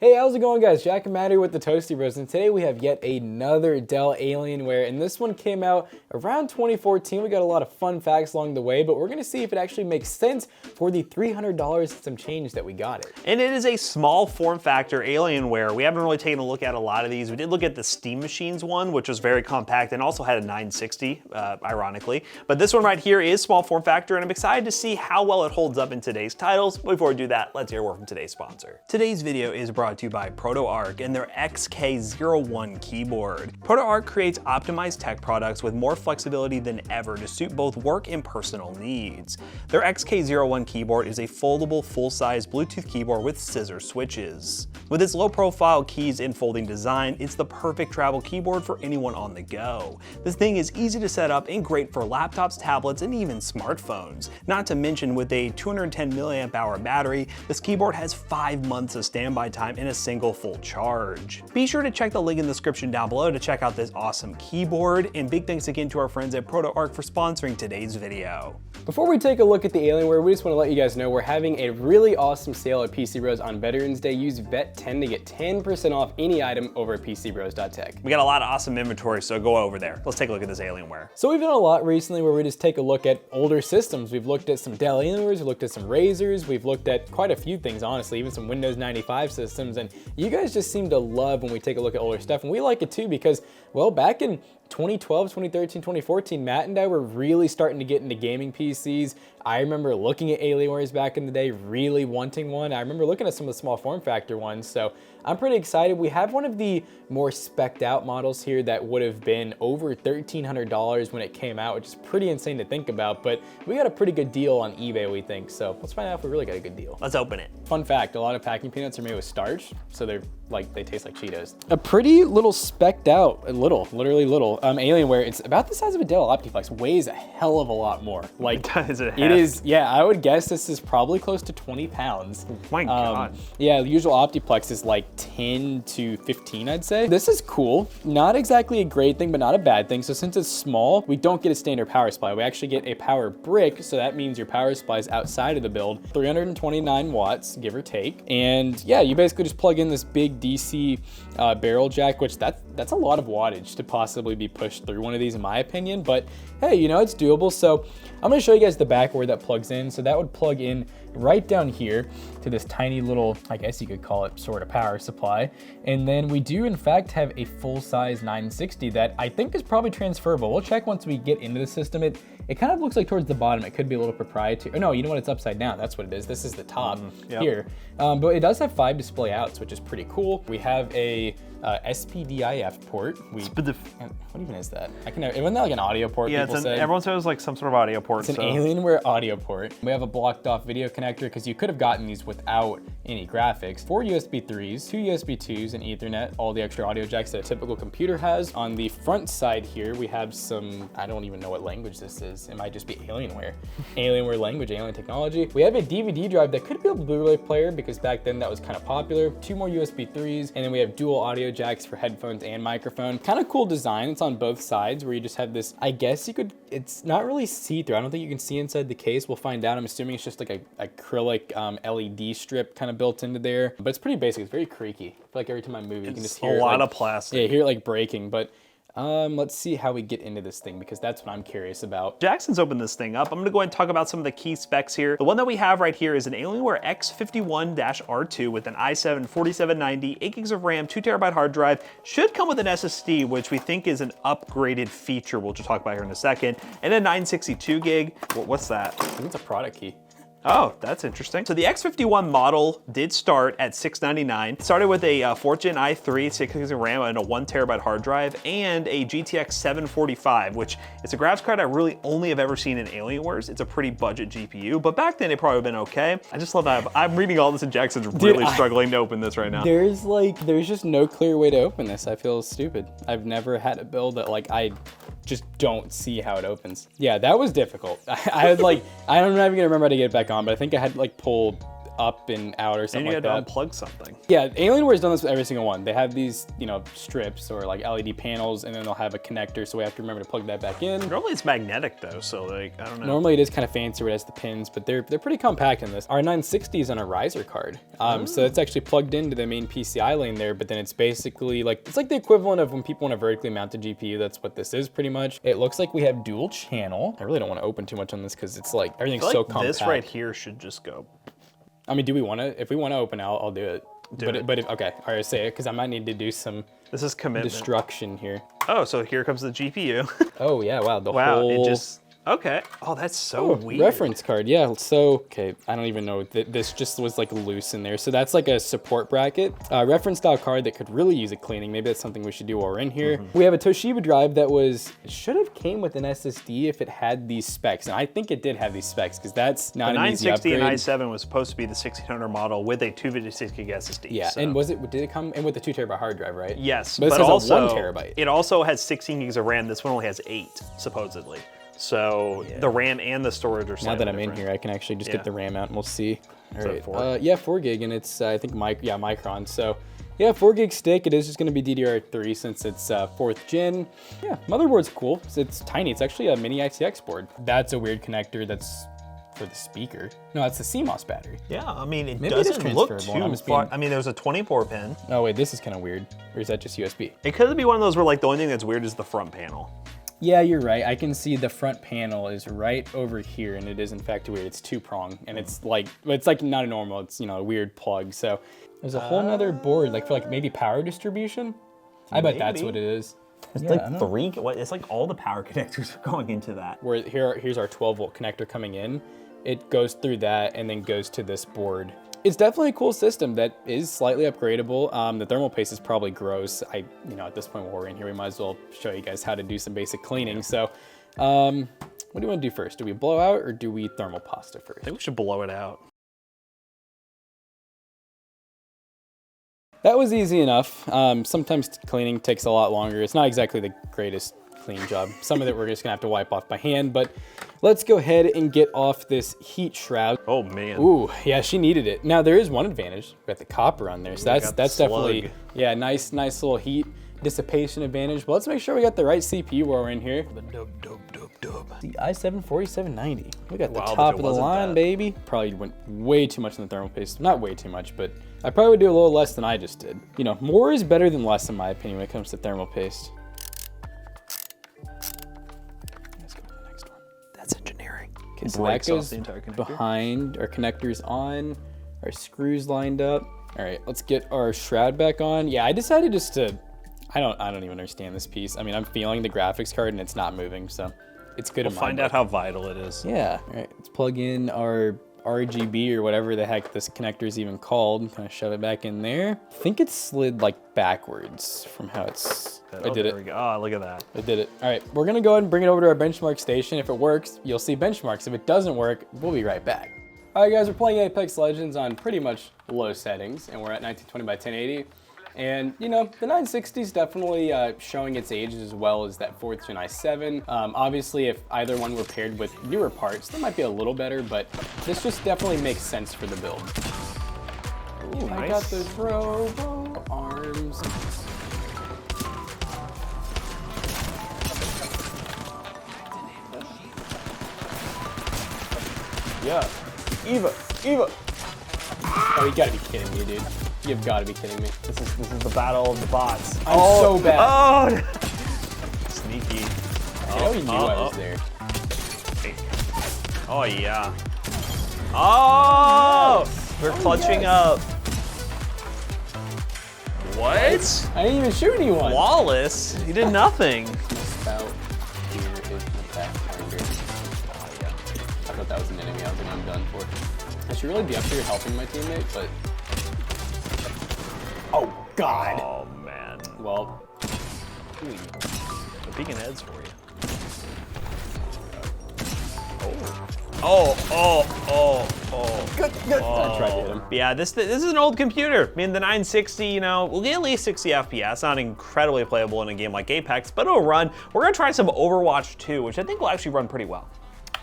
Hey, how's it going, guys? Jack and Matt here with the Toasty Bros, and today we have yet another Dell Alienware, and this one came out around 2014. We got a lot of fun facts along the way, but we're gonna see if it actually makes sense for the $300 and some change that we got it. And it is a small form factor Alienware. We haven't really taken a look at a lot of these. We did look at the Steam Machines one, which was very compact and also had a 960, ironically. But this one right here is small form factor, and I'm excited to see how well it holds up in today's titles. But before we do that, let's hear a word from today's sponsor. Today's video is brought to you by ProtoArc and their XK01 keyboard. ProtoArc creates optimized tech products with more flexibility than ever to suit both work and personal needs. Their XK01 keyboard is a foldable, full-size Bluetooth keyboard with scissor switches. With its low-profile keys and folding design, it's the perfect travel keyboard for anyone on the go. This thing is easy to set up and great for laptops, tablets, and even smartphones. Not to mention, with a 210 mAh battery, this keyboard has 5 months of standby time in a single full charge. Be sure to check the link in the description down below to check out this awesome keyboard, and big thanks again to our friends at ProtoArc for sponsoring today's video. Before we take a look at the Alienware, we just want to let you guys know we're having a really awesome sale at PC Bros on Veterans Day. Use VET10 to get 10% off any item over at PCBros.tech. We got a lot of awesome inventory, so go over there. Let's take a look at this Alienware. So we've done a lot recently where we just take a look at older systems. We've looked at some Dell Alienwares, we've looked at some Razors, we've looked at quite a few things, honestly, even some Windows 95 systems, and you guys just seem to love when we take a look at older stuff, and we like it too because, well, back in 2012, 2013, 2014, Matt and I were really starting to get into gaming PCs. I remember looking at Alienwares back in the day, really wanting one. I remember looking at some of the small form factor ones, so I'm pretty excited. We have one of the more spec'd out models here that would have been over $1,300 when it came out, which is pretty insane to think about, but we got a pretty good deal on eBay, we think, so let's find out if we really got a good deal. Let's open it. Fun fact, a lot of packing peanuts are made with starch, so they taste like Cheetos. A pretty little spec'd out, literally little, Alienware. It's about the size of a Dell Optiplex, weighs a hell of a lot more. Like, Does it it is, yeah, I would guess this is probably close to 20 pounds. My God. Yeah, the usual Optiplex is like 10 to 15, I'd say. This is cool. Not exactly a great thing, but not a bad thing. So since it's small, we don't get a standard power supply. We actually get a power brick, so that means your power supply is outside of the build. 329 watts, give or take. And yeah, you basically just plug in this big DC barrel jack, which that's a lot of wattage to possibly be pushed through one of these in my opinion, but hey, you know, it's doable. So I'm gonna show you guys the back where that plugs in. So that would plug in right down here to this tiny little, I guess you could call it sort of power supply. And then we do in fact have a full-size 960 that I think is probably transferable. We'll check once we get into the system. It kind of looks like towards the bottom, it could be a little proprietary. Oh no, you know what, it's upside down, that's what it is. This is the top here. But it does have 5 display outs, which is pretty cool. We have a SPDIF port. What even is that? Isn't that like an audio port? Yeah, everyone says like some sort of audio port. It's an Alienware audio port. We have a blocked off video connector because you could have gotten these without any graphics. 4 USB 3s, 2 USB 2s, and Ethernet, all the extra audio jacks that a typical computer has. On the front side here, we have some, I don't even know what language this is. It might just be Alienware. Alienware language, Alien technology. We have a DVD drive that could be a Blu-ray player because back then that was kind of popular. 2 more USB 3s, and then we have dual audio jacks for headphones and microphone. Kind of cool design. It's on both sides where you just have this, I guess you could, it's not really see-through. I don't think you can see inside the case. We'll find out. I'm assuming it's just like a acrylic LED strip kind of built into there, but it's pretty basic. It's very creaky. I feel like every time I move, you can just hear a lot of plastic. Yeah, hear it like breaking, but let's see how we get into this thing because that's what I'm curious about. Jackson's opened this thing up. I'm gonna go ahead and talk about some of the key specs here. The one that we have right here is an Alienware X51-R2 with an i7 4790, 8 gigs of RAM, 2 terabyte hard drive. Should come with an SSD, which we think is an upgraded feature we'll just talk about here in a second, and a 962 gig. What's that? I think it's a product key. Oh, that's interesting. So the X51 model did start at $699. It started with a 4th Gen i3, 6 gigs of RAM, and a 1 terabyte hard drive, and a GTX 745, which is a graphics card I really only have ever seen in Alienwares. It's a pretty budget GPU, but back then it probably would have been okay. I just love that. I'm reading all this and Jackson's really struggling to open this right now. There's just no clear way to open this. I feel stupid. I've never had a build that I just don't see how it opens. Yeah, that was difficult. I'm not even gonna remember how to get it back on, but I think I had to pull up and out or And something you like had that. to unplug something. Yeah, Alienware's done this with every single one. They have these, you know, strips or like LED panels, and then they'll have a connector, so we have to remember to plug that back in. Normally it's magnetic though, so like, I don't know. Normally it is kind of fancy where it has the pins, but they're pretty compact in this. Our 960 is on a riser card. So it's actually plugged into the main PCI lane there, but then it's basically like, it's like the equivalent of when people want to vertically mount a GPU. That's what this is pretty much. It looks like we have dual channel. I really don't want to open too much on this because it's like, everything's I feel so like compact. this right here should just go. I mean, do we want to, if we want to open, I'll do it. But if, okay, all right, say it, because I might need to do some This is commitment. destruction here. Oh, so here comes the GPU. Oh yeah, wow, the Wow, whole... it just, okay. Oh, that's so weird. Reference card, yeah. So, okay, I don't even know. This just was like loose in there. So that's like a support bracket. Reference style card that could really use a cleaning. Maybe that's something we should do while we're in here. We have a Toshiba drive that it should have came with an SSD if it had these specs. And I think it did have these specs because that's not The an easy 960 upgrade. and i7 was supposed to be the 1600 model with a 256 gig SSD. Yeah, so. and did it come in with a 2 terabyte hard drive, right? Yes, but this has also, a 1 terabyte. It also has 16 gigs of RAM. This one only has 8, supposedly. So the RAM and the storage are Now slightly that I'm different. in here, I can actually just get the RAM out and we'll see. All that right, 4? yeah, 4 gig, and it's I think Micron. So yeah, 4 gig stick. It is just going to be DDR3 since it's 4th gen. Yeah, motherboard's cool. It's tiny. It's actually a mini ITX board. That's a weird connector. That's for the speaker. No, that's the CMOS battery. Yeah, I mean, it Maybe it is doesn't look transferable, I'm too just far. being- I mean, there's a 24 pin. Oh wait, this is kind of weird. Or is that just USB? It could be one of those where like the only thing that's weird is the front panel. Yeah, you're right. I can see the front panel is right over here, and it is in fact weird. It's 2-prong, and it's like not a normal. It's, you know, a weird plug. So there's a whole nother board, like for like maybe power distribution. I bet that's Maybe. what it is. It's Yeah, I don't- it's like all the power connectors are going into that. Where here's our 12-volt connector coming in. It goes through that and then goes to this board. It's definitely a cool system that is slightly upgradable. The thermal paste is probably gross. You know, at this point while we're in here, we might as well show you guys how to do some basic cleaning. So, what do you want to do first? Do we blow out or do we thermal pasta first? I think we should blow it out. That was easy enough. Sometimes cleaning takes a lot longer. It's not exactly the greatest clean job. Some of it we're just gonna have to wipe off by hand, but let's go ahead and get off this heat shroud. Oh man. Ooh, yeah, she needed it. Now there is one advantage. We got the copper on there, so got that's the definitely, slug. yeah, nice little heat dissipation advantage. But let's make sure we got the right CPU while we're in here. Dub. The i7-4790. We got the Wow, but top it of the wasn't line, bad. baby. Probably went way too much in the thermal paste. Not way too much, but I probably would do a little less than I just did. You know, more is better than less in my opinion when it comes to thermal paste. Let's go to the next one. That's engineering. Okay, so that Breaks off goes the entire connector. behind, our connectors on, our screws lined up. All right, let's get our shroud back on. Yeah, I decided just to, I don't even understand this piece. I mean, I'm feeling the graphics card and it's not moving, so it's good. We'll find out how vital it is. Yeah, all right, let's plug in our RGB or whatever the heck this connector is even called. Kind of shove it back in there. I think it slid like backwards from how it's, I did There we it. go. Oh, look at that. I did it. All right, we're gonna go ahead and bring it over to our benchmark station. If it works, you'll see benchmarks. If it doesn't work, we'll be right back. All right, guys, we're playing Apex Legends on pretty much low settings, and we're at 1920 by 1080. And, you know, the 960 is definitely showing its age as well as that 4th gen i7. Obviously, if either one were paired with newer parts, that might be a little better, but this just definitely makes sense for the build. Ooh, I nice. got those robo arms. Yeah, Eva. Oh, you gotta be kidding me, dude. You've gotta be kidding me. This is the battle of the bots. I'm so bad. Oh! Sneaky. I know he knew I was there. Oh yeah. Oh! We're clutching yes. up. What? I didn't even shoot anyone. Flawless? You did nothing. About here is the back marker. Oh, yeah. I thought that was an enemy. I was like, I'm done for. I should really be up here helping my teammate, but. Oh, God. Oh man. Well, The peeking heads for you. Oh. good. I tried to hit him. Yeah, this is an old computer. I mean, the 960, you know, we'll get at least 60 FPS. Not incredibly playable in a game like Apex, but it'll run. We're gonna try some Overwatch 2, which I think will actually run pretty well.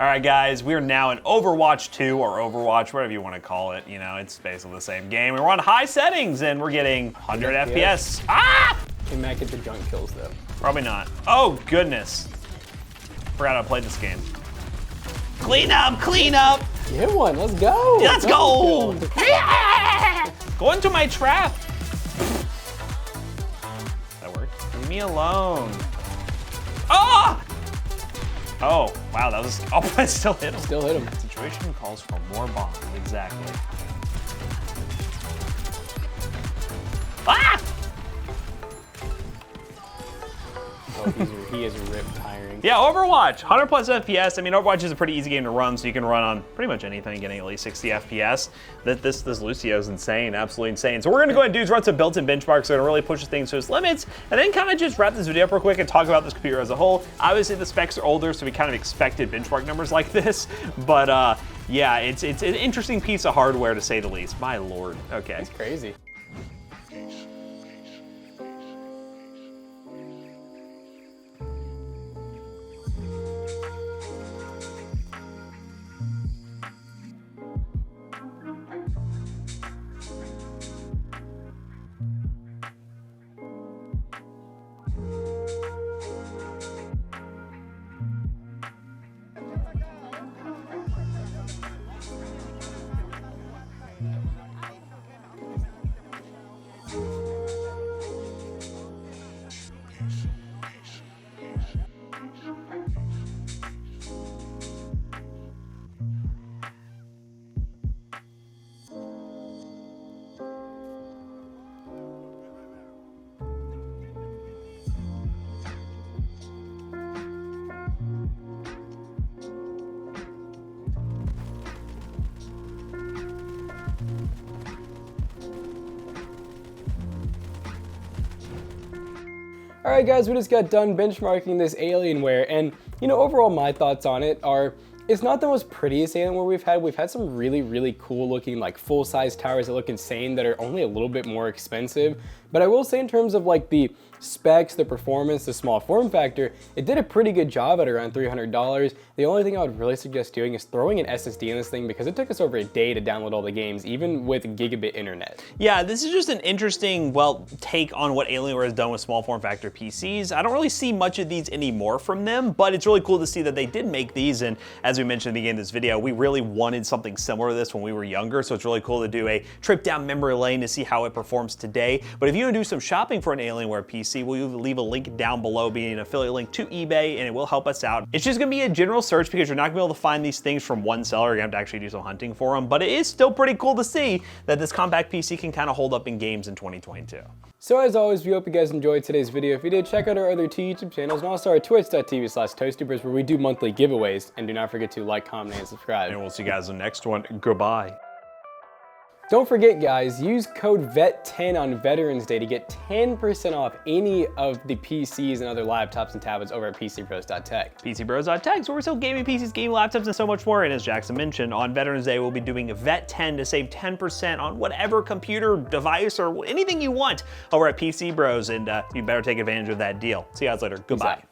All right, guys, we are now in Overwatch 2 or Overwatch, whatever you want to call it. You know, it's basically the same game. We're on high settings and we're getting 100 FPS. Ah! We might get the junk kills though. Probably not. Oh, goodness. Forgot how to play this game. Clean up, clean up. You hit one, let's go. Let's go. Yeah! Go into my trap. That worked. Leave me alone. Oh! Oh, wow, that was, oh, I still hit him. Still hit him. Situation calls for more bombs, exactly. Ah! Oh, he is ripped tiring. Yeah, Overwatch, 100 plus FPS. I mean, Overwatch is a pretty easy game to run, so you can run on pretty much anything, getting at least 60 FPS. This Lucio's insane, absolutely insane. So we're gonna go ahead and do run some built-in benchmarks. So we're gonna really push things to its limits, and then kind of just wrap this video up real quick and talk about this computer as a whole. Obviously, the specs are older, so we kind of expected benchmark numbers like this, but yeah, it's an interesting piece of hardware to say the least. My lord, okay. It's crazy. All right, guys, we just got done benchmarking this Alienware, and you know, overall my thoughts on it are, it's not the most prettiest Alienware we've had. We've had some really, really cool looking like full-size towers that look insane that are only a little bit more expensive. But I will say in terms of like the specs, the performance, the small form factor, it did a pretty good job at around $300. The only thing I would really suggest doing is throwing an SSD in this thing because it took us over a day to download all the games, even with gigabit internet. Yeah, this is just an interesting, well, take on what Alienware has done with small form factor PCs. I don't really see much of these anymore from them, but it's really cool to see that they did make these. And as we mentioned at the beginning of this video, we really wanted something similar to this when we were younger. So it's really cool to do a trip down memory lane to see how it performs today. But if you want to do some shopping for an Alienware PC, we'll leave a link down below, being an affiliate link to eBay, and it will help us out. It's just gonna be a general search because you're not gonna be able to find these things from one seller. You're gonna have to actually do some hunting for them, but it is still pretty cool to see that this compact PC can kind of hold up in games in 2022. So as always, we hope you guys enjoyed today's video. If you did, check out our other two YouTube channels and also our twitch.tv/toastubers where we do monthly giveaways. And do not forget to like, comment, and subscribe. And we'll see you guys in the next one. Goodbye. Don't forget, guys, use code VET10 on Veterans Day to get 10% off any of the PCs and other laptops and tablets over at PCBros.tech. PCBros.tech is where we sell gaming PCs, gaming laptops, and so much more. And as Jackson mentioned, on Veterans Day, we'll be doing VET10 to save 10% on whatever computer, device, or anything you want over at PC Bros. And you better take advantage of that deal. See you guys later. Goodbye.